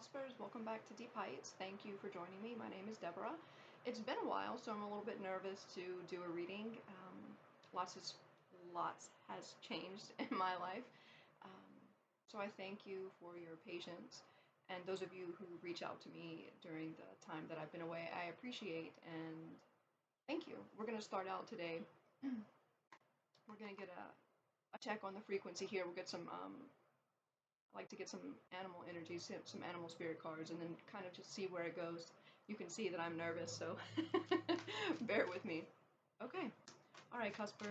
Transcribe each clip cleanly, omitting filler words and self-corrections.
Cuspers, welcome back to Deep Heights. Thank you for joining me. My name is Deborah. It's been a while, so I'm a little bit nervous to do a reading. Lots has changed in my life. Um, so I thank you for your patience. And those of you who reach out to me during the time that I've been away, I appreciate and thank you. We're going to start out today. We're going to get a check on the frequency here. We'll get some I like to get some animal energies, some animal spirit cards, and then kind of just see where it goes. You can see that I'm nervous, so bear with me. Okay. All right, Cusper.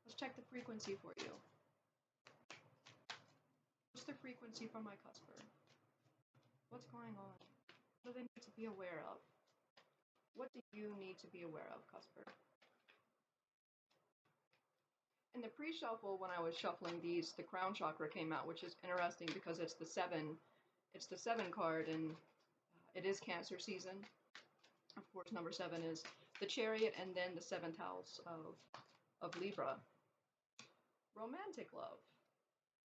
Let's check the frequency for you. What's the frequency for my Cusper? What's going on? What do they need to be aware of? What do you need to be aware of, Cusper? In the pre-shuffle, when I was shuffling these, the crown chakra came out, which is interesting because it's the seven card, and it is Cancer season. Of course, number 7 is the Chariot, and then the 7th house of Libra. Romantic love.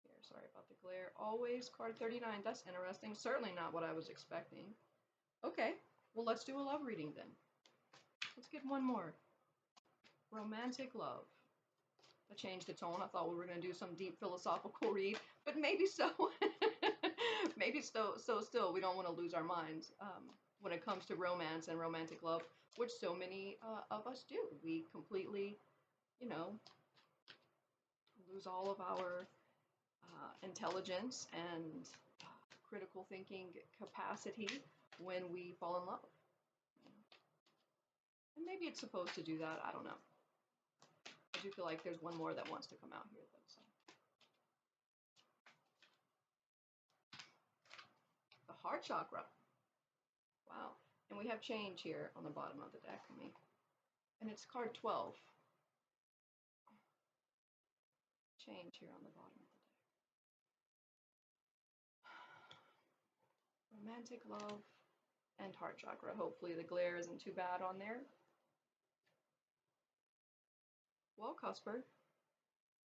Here, sorry about the glare. Always card 39. That's interesting. Certainly not what I was expecting. Okay, well, let's do a love reading then. Let's get one more. Romantic love. I changed the tone. I thought we were going to do some deep philosophical read, but maybe so. Maybe so still, we don't want to lose our minds when it comes to romance and romantic love, which so many of us do. We completely, lose all of our intelligence and critical thinking capacity when we fall in love. And maybe it's supposed to do that. I don't know. I do feel like there's one more that wants to come out here, though. So. The heart chakra. Wow. And we have change here on the bottom of the deck. And it's card 12. Change here on the bottom of the deck. Romantic love and heart chakra. Hopefully the glare isn't too bad on there. Well, Cusper,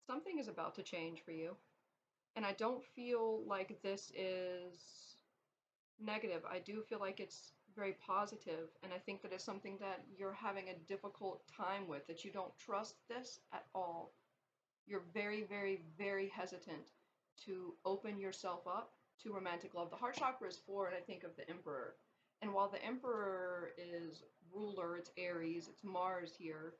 something is about to change for you. And I don't feel like this is negative. I do feel like it's very positive, and I think that it's something that you're having a difficult time with, that you don't trust this at all. You're very, very, very hesitant to open yourself up to romantic love. The heart chakra is for, and I think of the Emperor. And while the Emperor is ruler, it's Aries, it's Mars here,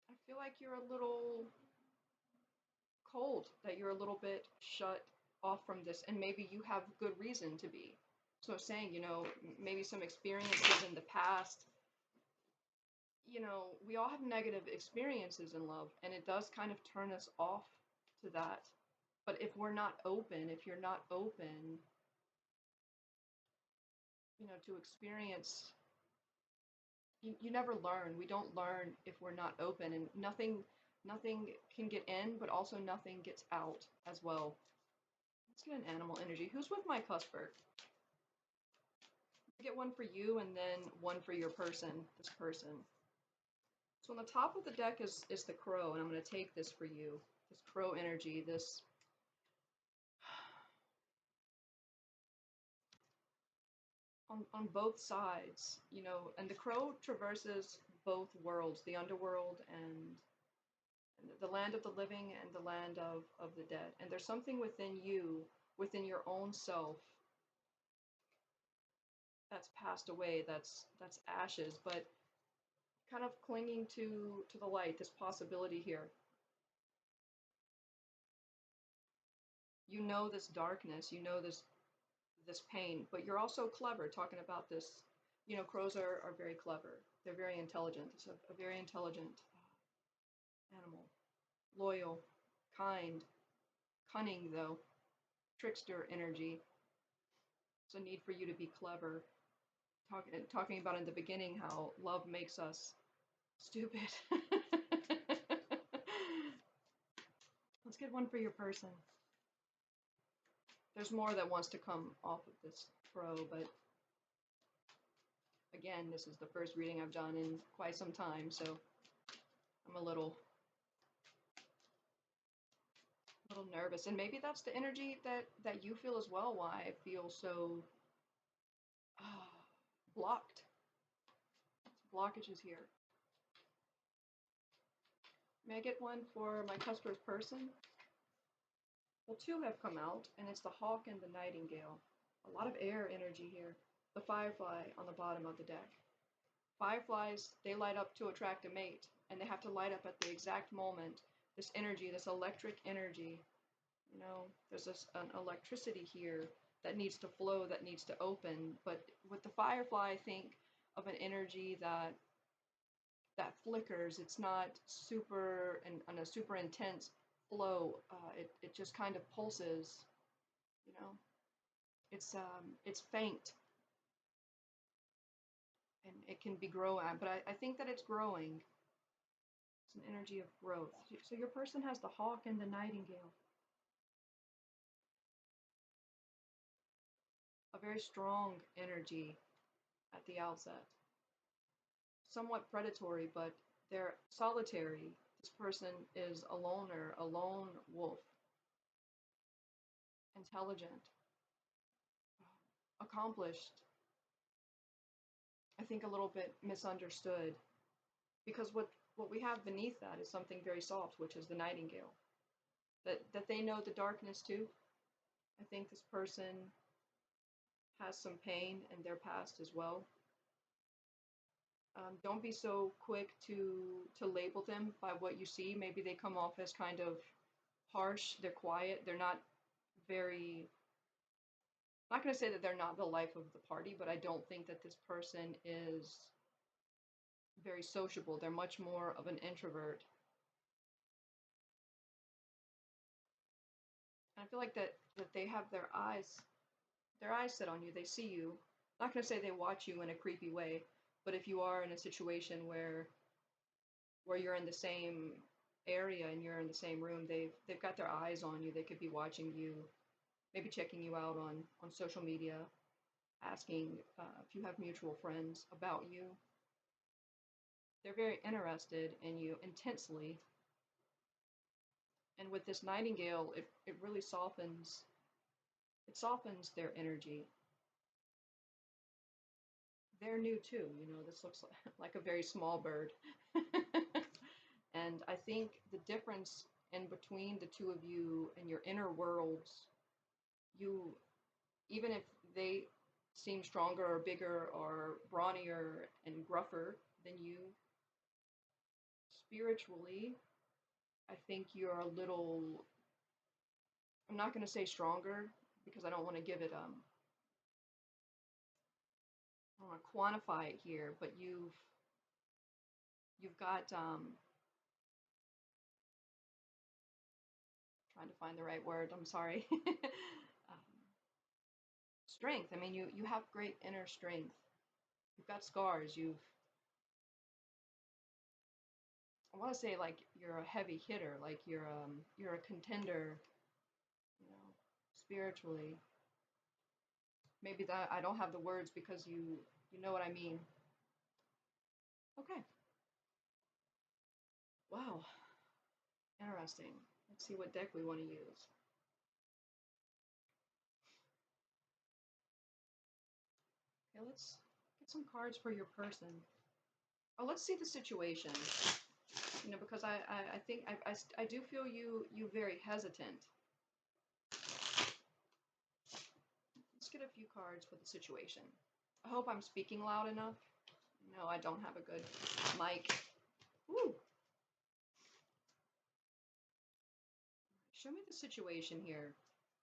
I feel like you're a little cold, that you're a little bit shut off from this, and maybe you have good reason to be. So saying, maybe some experiences in the past, we all have negative experiences in love, and it does kind of turn us off to that. But if we're not open, if you're not open, to experience, you never learn. We don't learn if we're not open, and nothing can get in, but also nothing gets out as well. Let's get an animal energy. Who's with my Cusper? Get one for you and then one for your person, this person. So on the top of the deck is the crow, and I'm going to take this for you, this crow energy, this on both sides, and the crow traverses both worlds, the underworld and the land of the living and the land of the dead. And there's something within you, within your own self, that's passed away, that's ashes, but kind of clinging to the light, this possibility here. You know this darkness, you know this pain, but you're also clever, talking about this. Crows are very clever. They're very intelligent. It's a very intelligent animal. Loyal, kind, cunning though, trickster energy. It's a need for you to be clever. Talking about in the beginning how love makes us stupid. Let's get one for your person. There's more that wants to come off of this crow, but again, this is the first reading I've done in quite some time, so I'm a little a little nervous, and maybe that's the energy that you feel as well. Why I feel so uh, blocked. Blockages here. May I get one for my Cusper's person? Well, two have come out, and it's the hawk and the nightingale. A lot of air energy here. The firefly on the bottom of the deck. Fireflies, they light up to attract a mate, and they have to light up at the exact moment. This energy, this electric energy, you know, there's an electricity here that needs to flow, that needs to open. But with the firefly, I think of an energy that flickers. It's not super and on a super intense flow. It just kind of pulses, you know. It's faint and it can be growing, but I think that it's growing. It's an energy of growth. So your person has the hawk and the nightingale. A very strong energy at the outset. Somewhat predatory, but they're solitary. This person is a loner, a lone wolf. Intelligent, accomplished. I think a little bit misunderstood. Because what we have beneath that is something very soft, which is the nightingale. That they know the darkness too. I think this person has some pain in their past as well. Don't be so quick to label them by what you see. Maybe they come off as kind of harsh. They're quiet. They're not very. I'm not going to say that they're not the life of the party, but I don't think that this person is very sociable. They're much more of an introvert. And I feel like that they have their eyes set on you. They see you. I'm not going to say they watch you in a creepy way, but if you are in a situation where you're in the same area and you're in the same room, they've got their eyes on you. They could be watching you, maybe checking you out on social media, asking if you have mutual friends about you. They're very interested in you intensely. And with this nightingale, it really softens their energy. They're new too, you know, this looks like a very small bird. And I think the difference in between the two of you and your inner worlds, you, even if they seem stronger or bigger or brawnier and gruffer than you, spiritually, I think you're a little, I'm not going to say stronger because I don't want to give it, I don't want to quantify it here, but you've got, trying to find the right word, I'm sorry. Strength. I mean, you have great inner strength. You've got scars. I want to say like you're a heavy hitter, like you're a contender, you know, spiritually. Maybe that I don't have the words because you know what I mean. Okay. Wow. Interesting. Let's see what deck we want to use. Okay, let's get some cards for your person. Oh, let's see the situation. You know, because I think I do feel you very hesitant. Let's get a few cards for the situation. I hope I'm speaking loud enough. No, I don't have a good mic. Woo. Show me the situation here.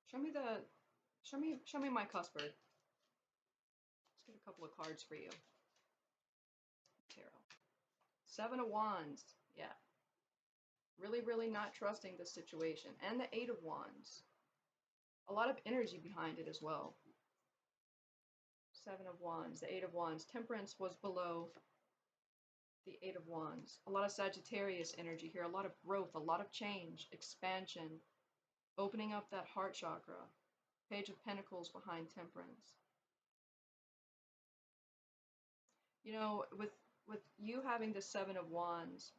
Show me my Cusper. Let's get a couple of cards for you. Tarot. Seven of Wands. Yeah. Really, really not trusting this situation. And the Eight of Wands. A lot of energy behind it as well. Seven of Wands. The Eight of Wands. Temperance was below the Eight of Wands. A lot of Sagittarius energy here. A lot of growth. A lot of change. Expansion. Opening up that heart chakra. Page of Pentacles behind Temperance. You know, with you having the Seven of Wands,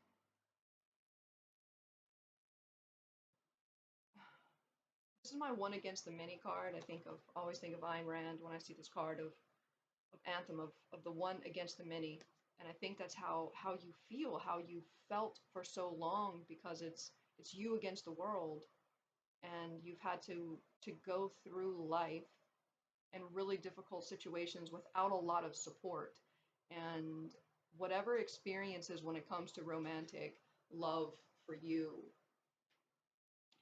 is my one against the many card. Always think of Ayn Rand when I see this card of Anthem, of the one against the many. And I think that's how you feel, how you felt for so long, because it's you against the world, and you've had to go through life in really difficult situations without a lot of support. And whatever experiences when it comes to romantic love for you,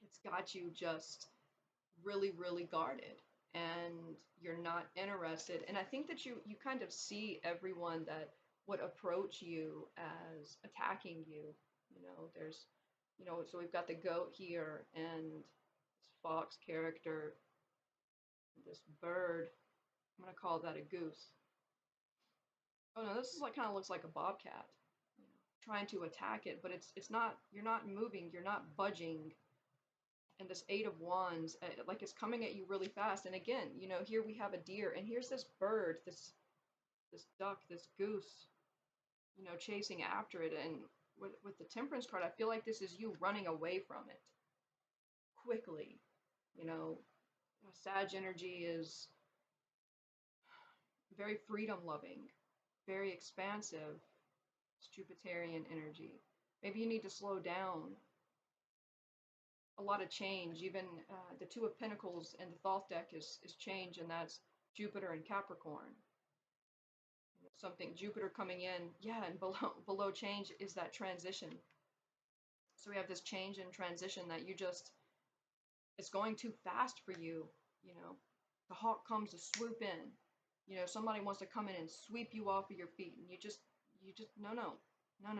it's got you just really, really guarded, and you're not interested. And I think that you kind of see everyone that would approach you as attacking you. There's, so we've got the goat here, and this fox character, this bird. I'm gonna call that a goose. Oh no, this is like, kind of looks like a bobcat, trying to attack it, but it's not. You're not moving. You're not budging. And this Eight of Wands, like, it's coming at you really fast. And again, here we have a deer, and here's this bird, this duck, this goose, chasing after it. And with the Temperance card, I feel like this is you running away from it quickly. Sag energy is very freedom loving, very expansive. It's Jupiterian energy. Maybe you need to slow down. A lot of change. Even the Two of Pentacles in the Thoth deck is change, and that's Jupiter and Capricorn. Something Jupiter coming in, yeah, and below change is that transition. So we have this change and transition that it's going too fast for you. The hawk comes to swoop in. Somebody wants to come in and sweep you off of your feet, and you just no. I'm going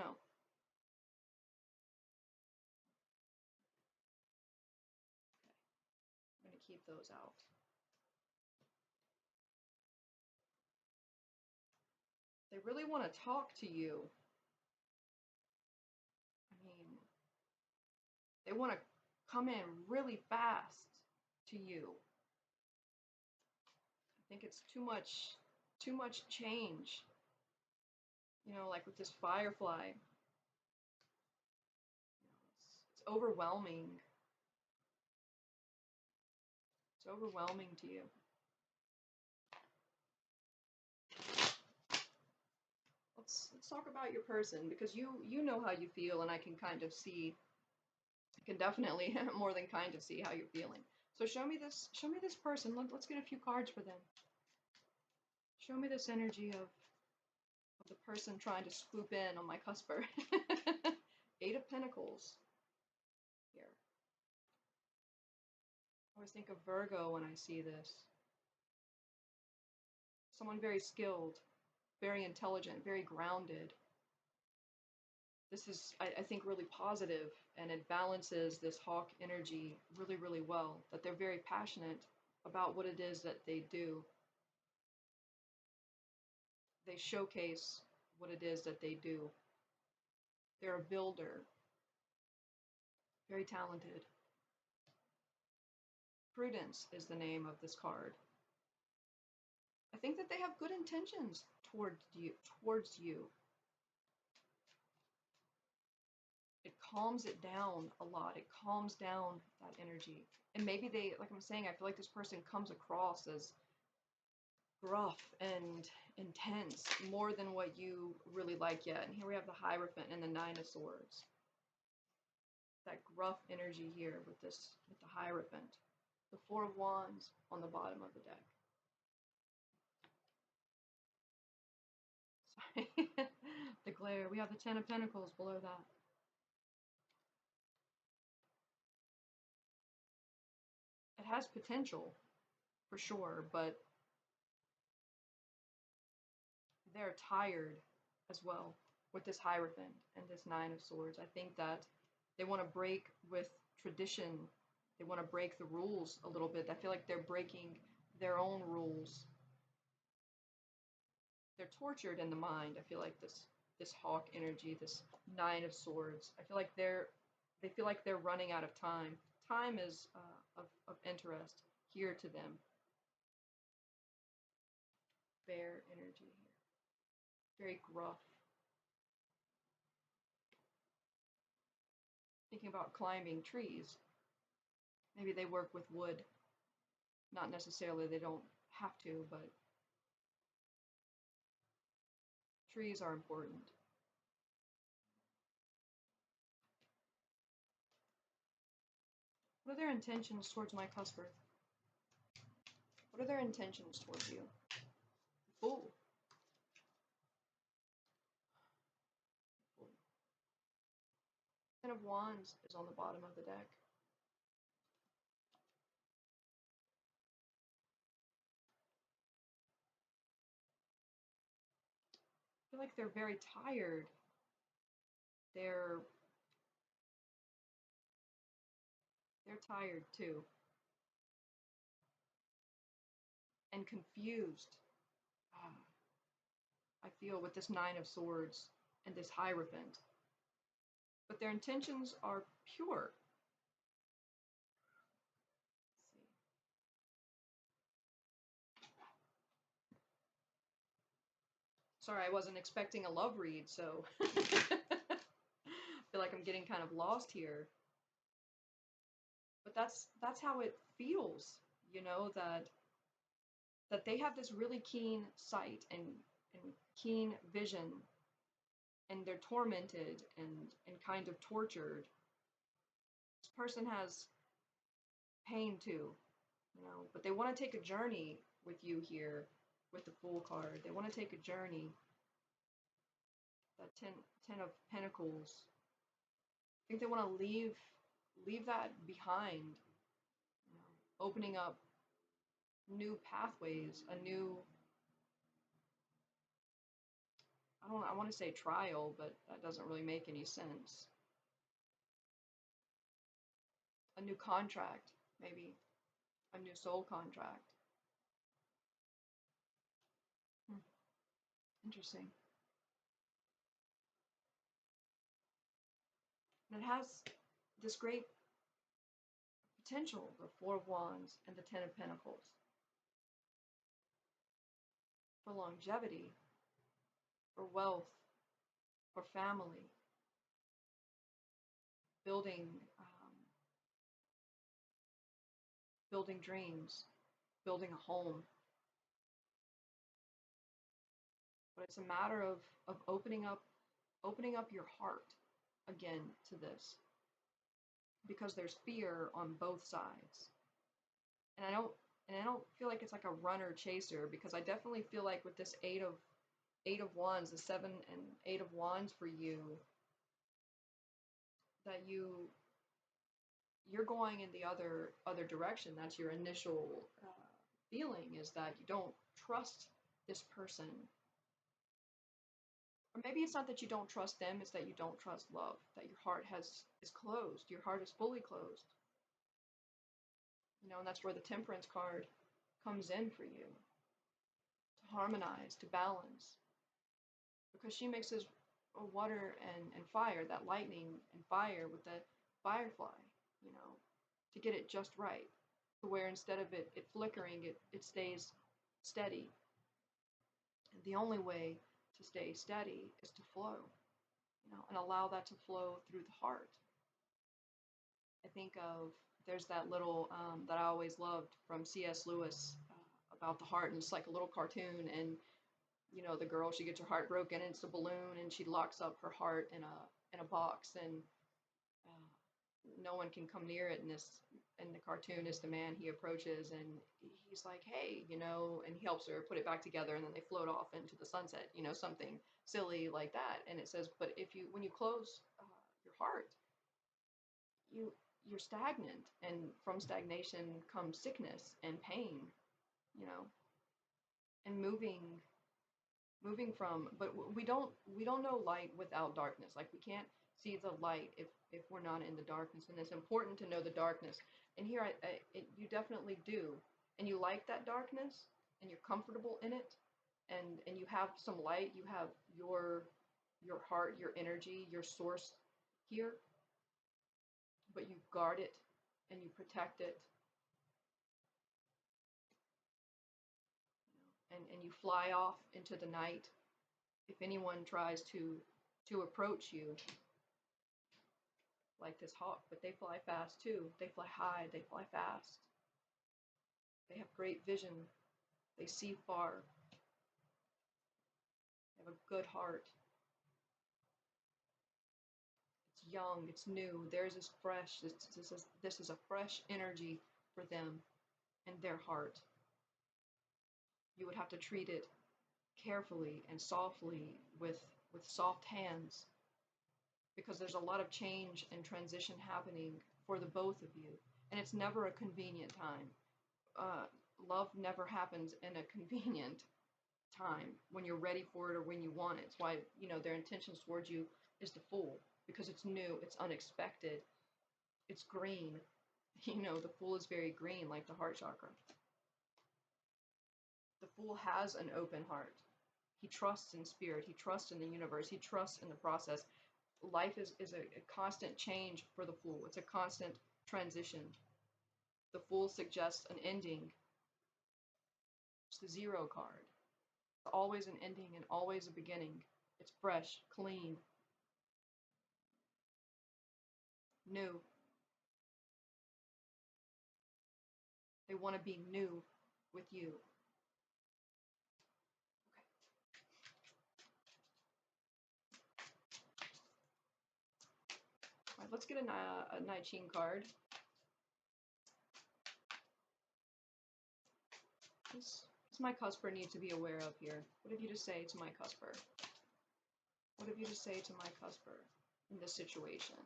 to keep those out. They really want to talk to you. I mean, they want to come in really fast to you. I think it's too much change. Like with this firefly, it's overwhelming. It's overwhelming to you. Let's talk about your person, because you know how you feel, and I can kind of see. I can definitely more than kind of see how you're feeling. So show me this person. Let's get a few cards for them. Show me this energy of the person trying to swoop in on my cusper. Eight of Pentacles here. I always think of Virgo when I see this. Someone very skilled, very intelligent, very grounded. This is, I think, really positive, and it balances this hawk energy really, really well, that they're very passionate about what it is that they do. They showcase what it is that they do. They're a builder, very talented. Prudence is the name of this card. I think that they have good intentions towards you. It calms it down a lot. It calms down that energy. And maybe they, like I'm saying, I feel like this person comes across as gruff and intense, more than what you really like yet. And here we have the Hierophant and the Nine of Swords. That gruff energy here with the Hierophant. The Four of Wands on the bottom of the deck. Sorry. The glare. We have the Ten of Pentacles below that. It has potential, for sure, but they're tired as well with this Hierophant and this Nine of Swords. I think that they want to break with tradition. They want to break the rules a little bit. I feel like they're breaking their own rules. They're tortured in the mind. I feel like this hawk energy, this Nine of Swords. I feel like they feel like they're running out of time. Time is of interest here to them. Bear energy here. Very gruff. Thinking about climbing trees. Maybe they work with wood. Not necessarily, they don't have to, but trees are important. What are their intentions towards my cusper? What are their intentions towards you? Fool. Ten of Wands is on the bottom of the deck. I feel like they're very tired. They're tired too. And confused. I feel with this Nine of Swords and this Hierophant. But their intentions are pure. Sorry, I wasn't expecting a love read, so I feel like I'm getting kind of lost here. But that's how it feels, you know, that they have this really keen sight and keen vision, and they're tormented and kind of tortured. This person has pain too, you know, but they want to take a journey with you here with the Fool card. They want to take a journey. That ten of Pentacles. I think they want to leave that behind, you know, opening up new pathways, a new, I want to say trial, but that doesn't really make any sense. A new contract, maybe a new soul contract. Interesting. And it has this great potential, the Four of Wands and the Ten of Pentacles, for longevity, for wealth, for family, building, building dreams, building a home. But it's a matter of opening up your heart again to this, because there's fear on both sides. And I don't feel like it's like a runner chaser, because I definitely feel like with this Eight of Wands, the Seven and Eight of Wands for you, that you're going in the other direction. That's your initial feeling, is that you don't trust this person. Or maybe it's not that you don't trust them, it's that you don't trust love, that your heart is closed, your heart is fully closed. You know, and that's where the Temperance card comes in for you, to harmonize, to balance. Because she mixes water and fire, that lightning and fire with the firefly, you know, to get it just right. To where instead of it flickering, it stays steady. And the only way to stay steady is to flow, you know, and allow that to flow through the heart. I think of, there's that little, that I always loved from C.S. Lewis, about the heart, and it's like a little cartoon, and you know, the girl, she gets her heart broken, and it's a balloon, and she locks up her heart in a box, and no one can come near it. And the cartoonist, the man, he approaches, and he's like, hey, you know, and he helps her put it back together, and then they float off into the sunset, you know, something silly like that. And it says, but when you close your heart, you're stagnant, and from stagnation comes sickness and pain, you know, and moving from, but we don't know light without darkness. Like, we can't see the light if we're not in the darkness, and it's important to know the darkness. And here you definitely do, and you like that darkness, and you're comfortable in it, and you have some light, you have your heart, your energy, your source here, but you guard it and you protect it, and you fly off into the night if anyone tries to approach you. like this hawk, but they fly fast too. They fly high, they fly fast. They have great vision. They see far. They have a good heart. It's young, it's new. Theirs is fresh. This is a fresh energy for them and their heart. You would have to treat it carefully and softly with soft hands, because there's a lot of change and transition happening for the both of you, and it's never a convenient time. Love never happens in a convenient time when you're ready for it or when you want it. It's why, you know, their intentions towards you is the Fool, because it's new, it's unexpected, it's green. You know, the Fool is very green, like the heart chakra. The Fool has an open heart. He trusts in spirit. He trusts in the universe. He trusts in the process. Life is a constant change for the Fool. It's a constant transition. The Fool suggests an ending. It's the Zero card. It's always an ending and always a beginning. It's fresh, clean, new. They want to be new with you. Okay. All right, let's get a Nai-Ching card. What's my cusper need to be aware of here? What have you to say to my cusper? What have you to say to my cusper in this situation?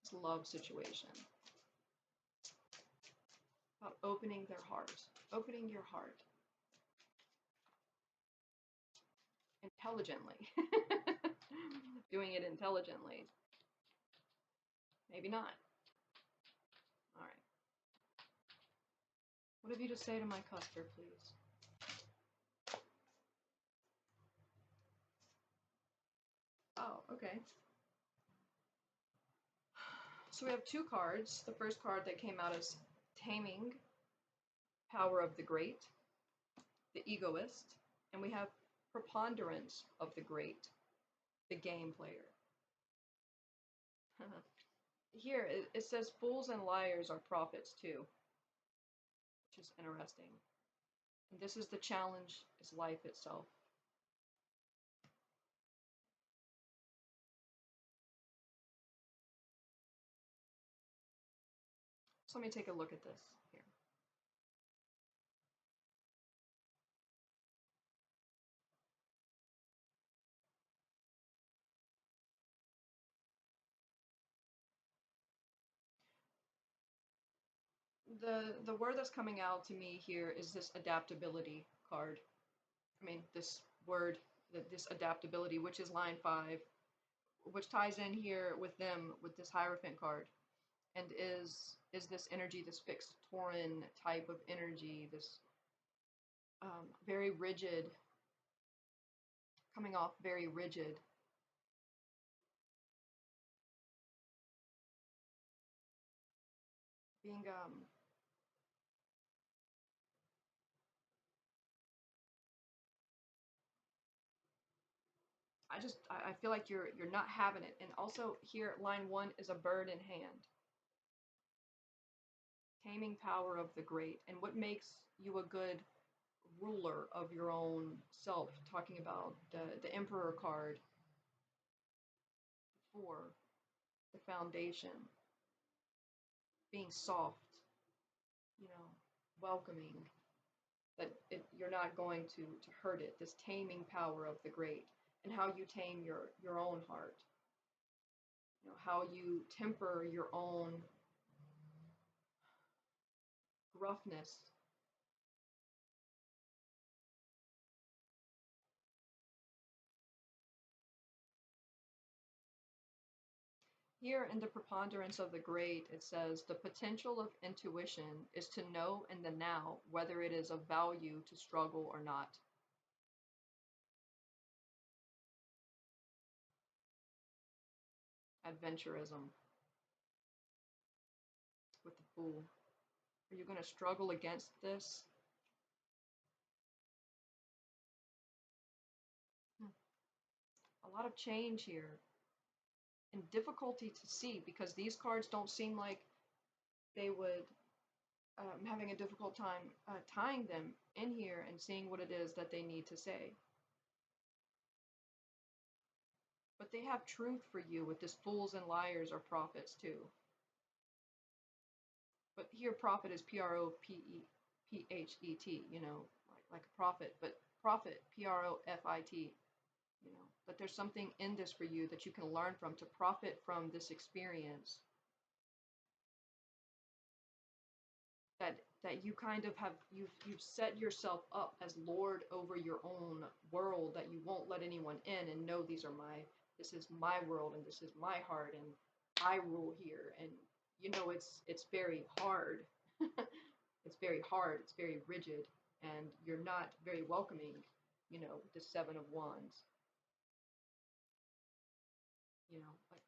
This love situation. About opening their heart. Opening your heart. Intelligently. Doing it intelligently. Maybe not. Alright. What have you to say to my cusper, please? Oh, okay. So we have two cards. The first card that came out is Taming, Power of the Great, the Egoist, and we have Preponderance of the Great, the Game Player. Here it says fools and liars are prophets too, which is interesting. And this is the challenge, is life itself. So let me take a look at this here. The word that's coming out to me here is this adaptability card. I mean, this word, this adaptability, which is line 5, which ties in here with them with this Hierophant card, and is this energy, this fixed Tauran type of energy, this very rigid, coming off very rigid. Being I feel like you're not having it. And also here, line 1 is a bird in hand. Taming power of the great. And what makes you a good ruler of your own self? Talking about the Emperor card. 4, the foundation. Being soft, you know, welcoming. That you're not going to hurt it. This taming power of the great. And how you tame your own heart. You know, how you temper your own gruffness. Here in the preponderance of the great, it says the potential of intuition is to know in the now whether it is of value to struggle or not. Adventurism with the Fool. Are you going to struggle against this? A lot of change here. and difficulty to see, because these cards don't seem like they would, having a difficult time tying them in here and seeing what it is that they need to say. But they have truth for you with this fools and liars or prophets too. But here prophet is Prophet, you know, like a prophet, but prophet, Profit, you know. But there's something in this for you that you can learn from, to profit from this experience. That you kind of have, you've set yourself up as Lord over your own world, that you won't let anyone in, and know this is my world, and this is my heart, and I rule here. And you know, it's very hard. It's very hard, it's very rigid, and you're not very welcoming, you know, with the Seven of Wands. You know, like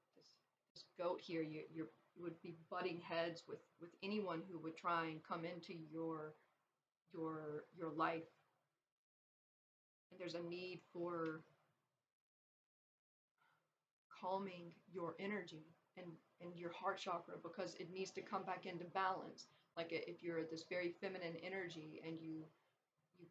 this goat here, you would be butting heads with anyone who would try and come into your life. And there's a need for calming your energy and your heart chakra, because it needs to come back into balance. Like if you're this very feminine energy, and you've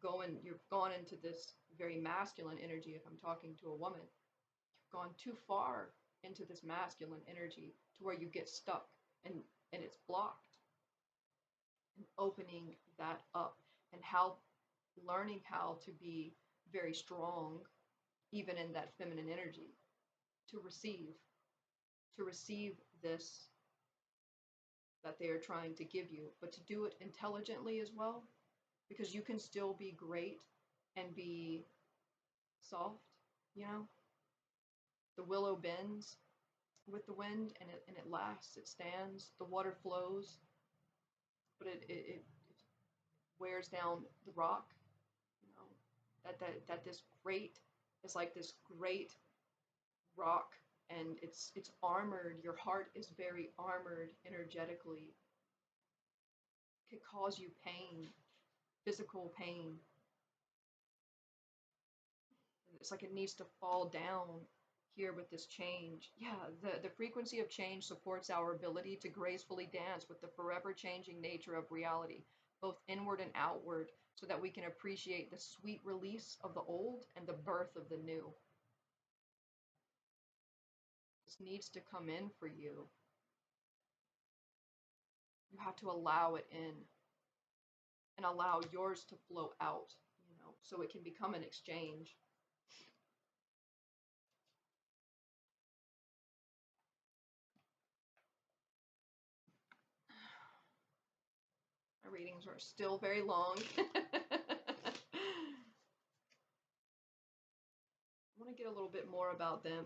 gone into this very masculine energy, if I'm talking to a woman, you've gone too far into this masculine energy to where you get stuck, and it's blocked. And opening that up, and learning how to be very strong, even in that feminine energy, to receive this that they are trying to give you, but to do it intelligently as well, because you can still be great and be soft. You know, the willow bends with the wind, and it lasts, it stands, the water flows, but it wears down the rock. You know, that this great is like this great rock, and it's armored. Your heart is very armored energetically. It could cause you pain, physical pain. It's like it needs to fall down here with this change. Yeah, the frequency of change supports our ability to gracefully dance with the forever changing nature of reality, both inward and outward, so that we can appreciate the sweet release of the old and the birth of the new. This needs to come in for you. You have to allow it in, and allow yours to flow out, you know, so it can become an exchange. My readings are still very long. I want to get a little bit more about them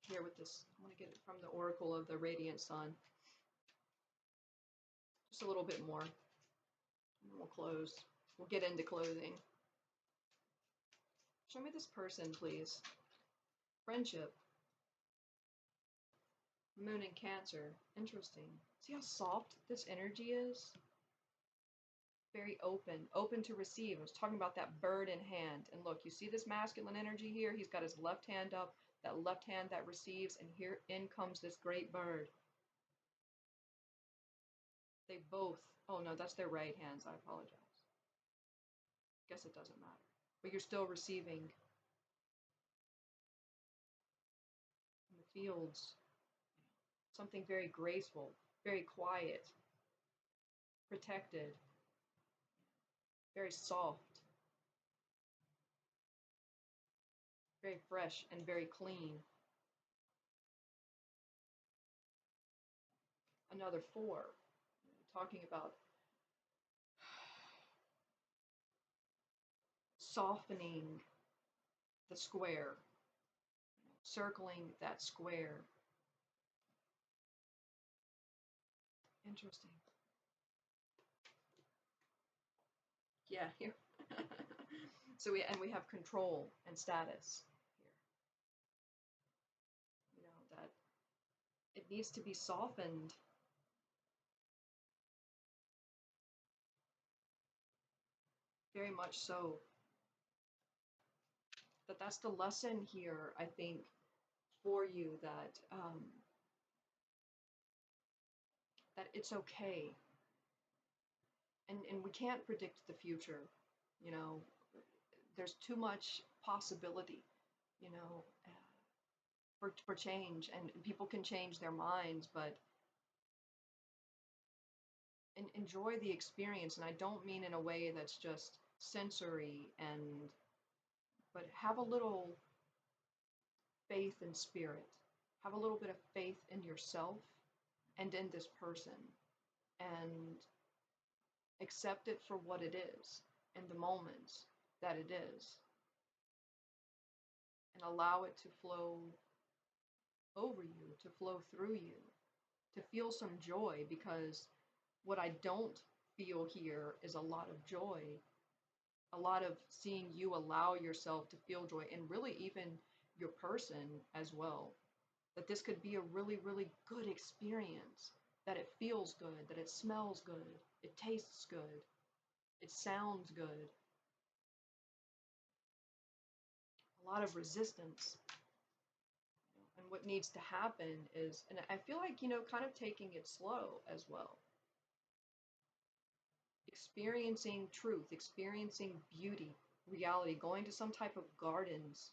here with this. I want to get it from the Oracle of the Radiant Sun. Just a little bit more. And then we'll close. We'll get into closing. Show me this person, please. Friendship. Moon in Cancer. Interesting. See how soft this energy is? Very open to receive. I was talking about that bird in hand. And look, you see this masculine energy here? He's got his left hand up, that left hand that receives, and here in comes this great bird. They both, oh no, that's their right hands. I apologize. Guess it doesn't matter. But you're still receiving. In the fields, something very graceful, very quiet, protected, very soft, very fresh, and very clean. Another 4, talking about softening the square, circling that square. Interesting. Yeah, here. So we have control and status here. You know, that it needs to be softened. Very much so. That's the lesson here, I think, for you that it's okay. And we can't predict the future, you know. There's too much possibility, you know, for change, and people can change their minds, but enjoy the experience. And I don't mean in a way that's just sensory, but have a little faith and spirit. Have a little bit of faith in yourself and in this person, and accept it for what it is in the moments that it is, and allow it to flow over you, to flow through you, to feel some joy, because what I don't feel here is a lot of joy, a lot of seeing you allow yourself to feel joy, and really even your person as well. That this could be a really, really good experience, that it feels good, that it smells good, it tastes good, it sounds good. A lot of resistance. And what needs to happen is, and I feel like, kind of taking it slow as well. Experiencing truth, experiencing beauty, reality, going to some type of gardens.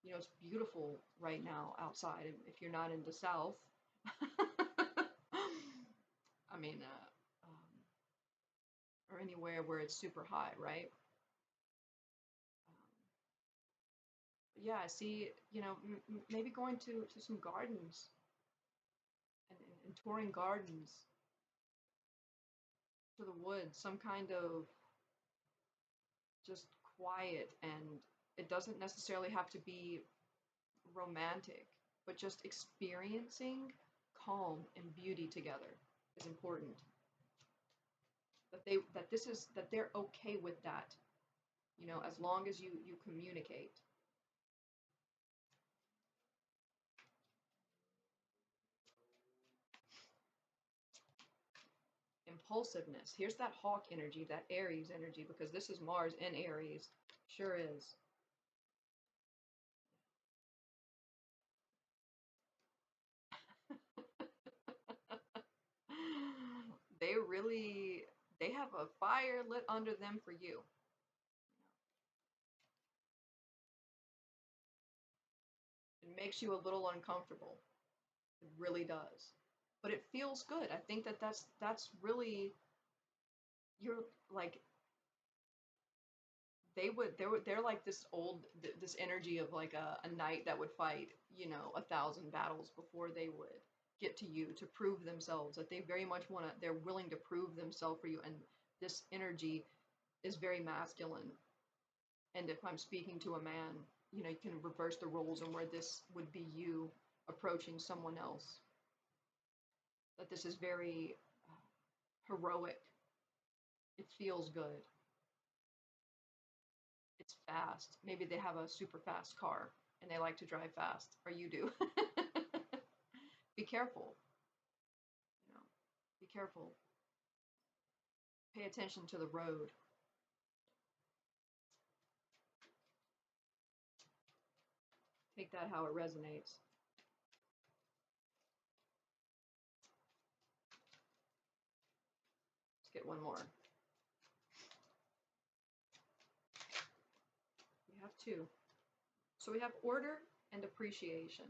It's beautiful right now outside. If you're not in the South, I mean, or anywhere where it's super hot, right? Yeah, I see, maybe going to some gardens, and touring gardens, to the woods, some kind of just quiet, and it doesn't necessarily have to be romantic, but just experiencing calm and beauty together is important. That they're okay with that, as long as you communicate. Impulsiveness. Here's that hawk energy, that Aries energy, because this is Mars in Aries. Sure is. They have a fire lit under them for you. It makes you a little uncomfortable. It really does. But it feels good. I think that's really, you're like, they're like this energy of like a knight that would fight, 1,000 battles before they would get to you, to prove themselves, that they very much they're willing to prove themselves for you. And this energy is very masculine. And if I'm speaking to a man, you can reverse the roles, and where this would be you approaching someone else. That this is very heroic. It feels good. It's fast. Maybe they have a super fast car and they like to drive fast, or you do. Be careful. You know, be careful. Pay attention to the road. Take that how it resonates. Let's get one more. We have two. So we have order and appreciation.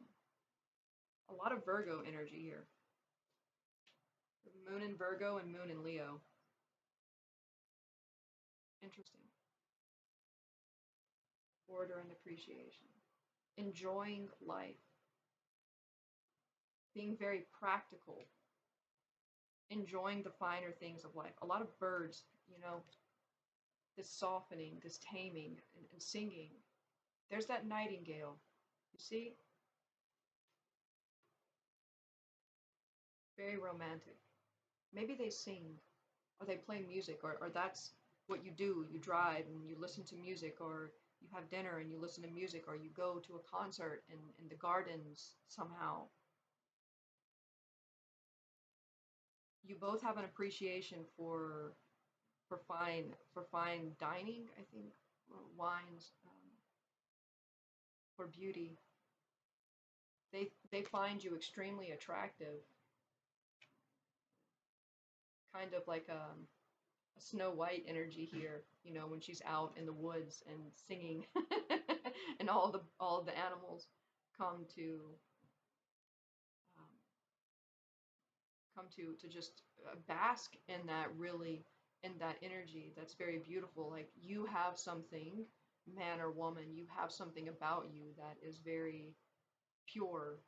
A lot of Virgo energy here. Moon in Virgo and Moon in Leo. Interesting. Order and appreciation. Enjoying life. Being very practical. Enjoying the finer things of life. A lot of birds, this softening, this taming, and singing. There's that nightingale. You see? Very romantic. Maybe they sing, or they play music, or that's what you do. You drive and you listen to music, or you have dinner and you listen to music, or you go to a concert in the gardens somehow. You both have an appreciation for fine dining, I think, or wines, for beauty. They find you extremely attractive, kind of like a Snow White energy here, you know, when she's out in the woods and singing, and all the animals come to um, come to just bask in that, really, in that energy that's very beautiful. Like, you have something, man or woman, you have something about you that is very pure,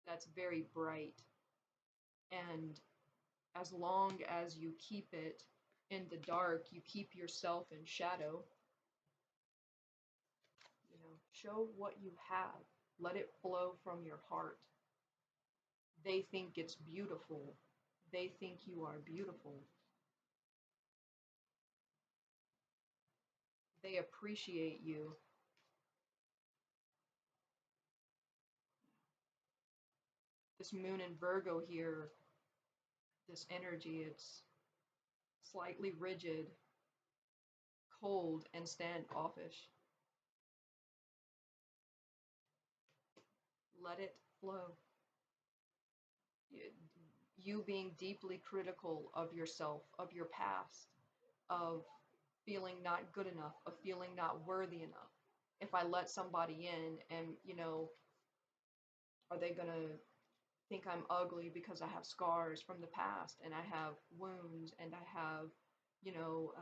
that's very bright, and as long as you keep it in the dark, you keep yourself in shadow, you know, show what you have, let it flow from your heart. They think it's beautiful, they think you are beautiful, they appreciate you. This moon in Virgo here, this energy, it's slightly rigid, cold, and standoffish. Let it flow. You being deeply critical of yourself, of your past, of feeling not good enough, of feeling not worthy enough. If I let somebody in, and, you know, are they going to think I'm ugly because I have scars from the past, and I have wounds, and I have, you know,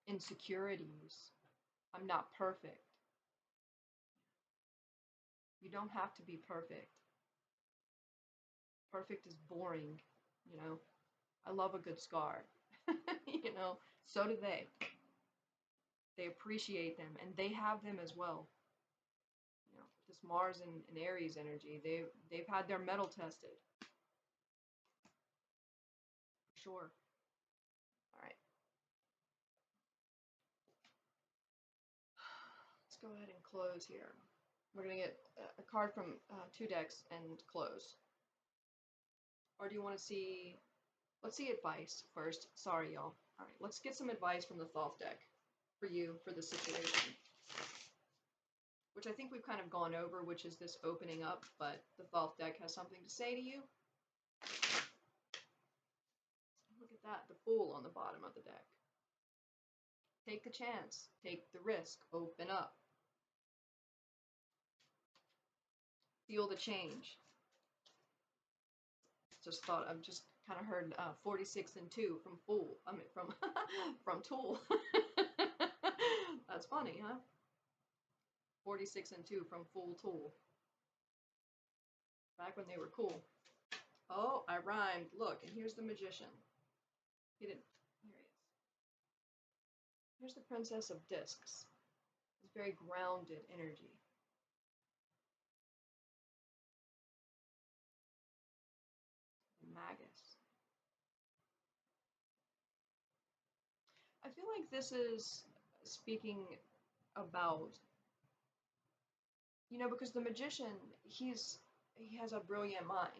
insecurities. I'm not perfect. You don't have to be perfect. Perfect is boring, you know. I love a good scar. You know, so do they. They appreciate them, and they have them as well. You know, this Mars and Aries energy, they've had their metal tested, for sure. All right, let's go ahead and close here. We're gonna get a card from two decks and close. Or do you want to see? Let's see advice first. Sorry, y'all. All right, let's get some advice from the Thoth deck for you, for the situation, which I think we've kind of gone over, which is this opening up, but the Thoth deck has something to say to you. Look at that, the Fool on the bottom of the deck. Take the chance, take the risk, open up. Feel the change. I've just kind of heard 46 and 2 from Fool. I mean, from from Tool. That's funny, huh? 46 and 2 from Fool Tool. Back when they were cool. Oh, I rhymed. Look, and here's the Magician. He didn't. Here he is. Here's the Princess of Discs. It's very grounded energy. Magus. I feel like this is speaking about, you know, because the Magician, he has a brilliant mind,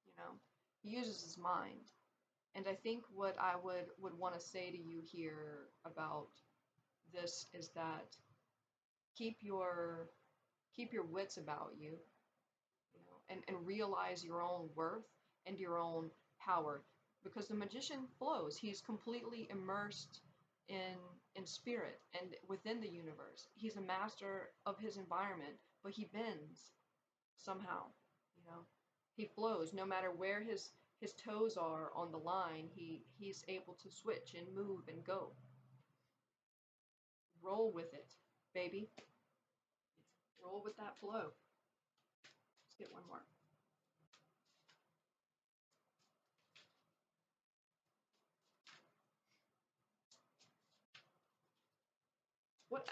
you know. He uses his mind. And I think what I would want to say to you here about this is that keep your wits about you, you know, and realize your own worth and your own power, because the Magician flows. He's completely immersed in spirit and within the universe. He's a master of his environment, but he bends somehow, you know. He flows no matter where his toes are on the line. He's able to switch and move and go. Roll with it, baby. Roll with that flow. Let's get one more. What?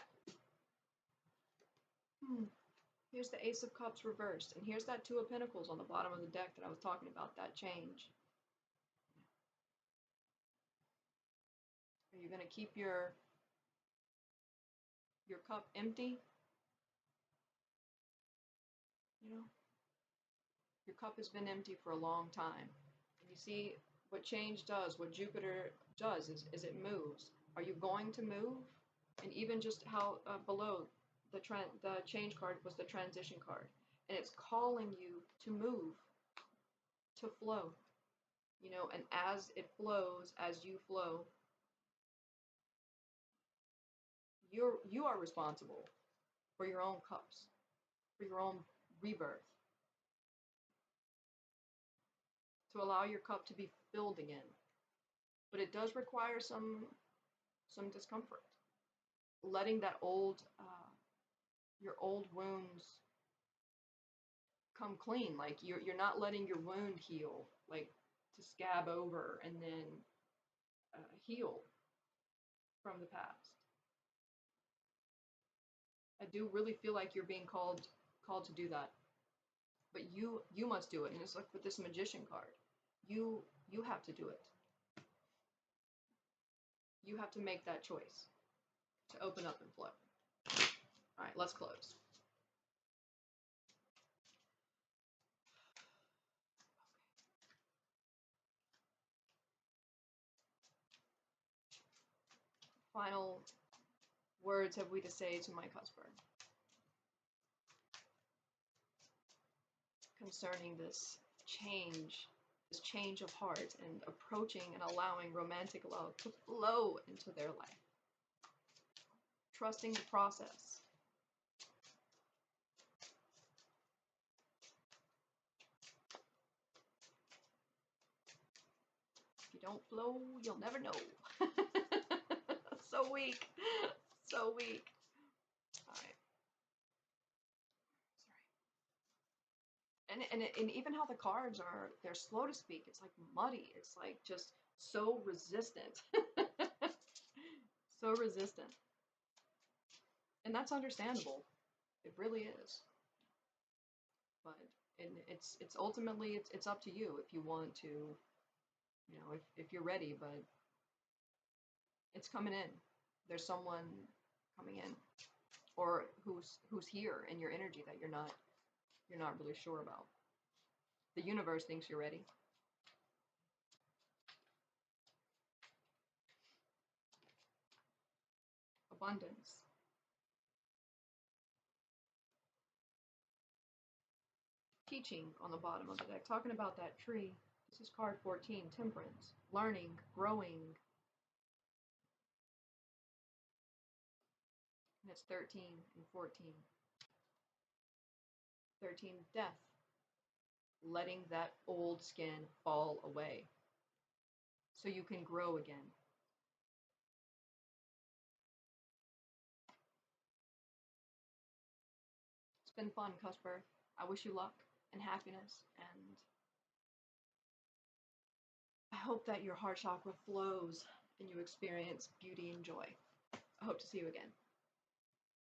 Here's the Ace of Cups reversed, and here's that Two of Pentacles on the bottom of the deck that I was talking about, that change. Are you going to keep your cup empty? You know, your cup has been empty for a long time. And you see what change does, what Jupiter does is it moves. Are you going to move? And even just how below the change card was the transition card, and it's calling you to move, to flow, you know, and as it flows, as you flow, you are responsible for your own cups, for your own rebirth, to allow your cup to be filled again. But it does require some discomfort, letting that old your old wounds come clean. Like you're not letting your wound heal, like to scab over and then heal from the past. I do really feel like you're being called to do that, but you must do it. And it's like with this magician card, you have to do it. You have to make that choice to open up and flow. All right, let's close. Final words have we to say to my Cusper concerning this change of heart and approaching and allowing romantic love to flow into their life. Trusting the process. If you don't flow, you'll never know. So weak. So weak. All right. And even how the cards are, they're slow to speak. It's like muddy. It's like just so resistant. So resistant. And that's understandable. It really is. But it's ultimately it's up to you if you want to, you know, if you're ready, but it's coming in. There's someone coming in, or who's here in your energy that you're not really sure about. The universe thinks you're ready. Abundance. Teaching on the bottom of the deck, talking about that tree. This is card 14, Temperance. Learning, growing. And it's 13 and 14. 13, death. Letting that old skin fall away so you can grow again. It's been fun, Cusper. I wish you luck and happiness, and I hope that your heart chakra flows and you experience beauty and joy. I hope to see you again.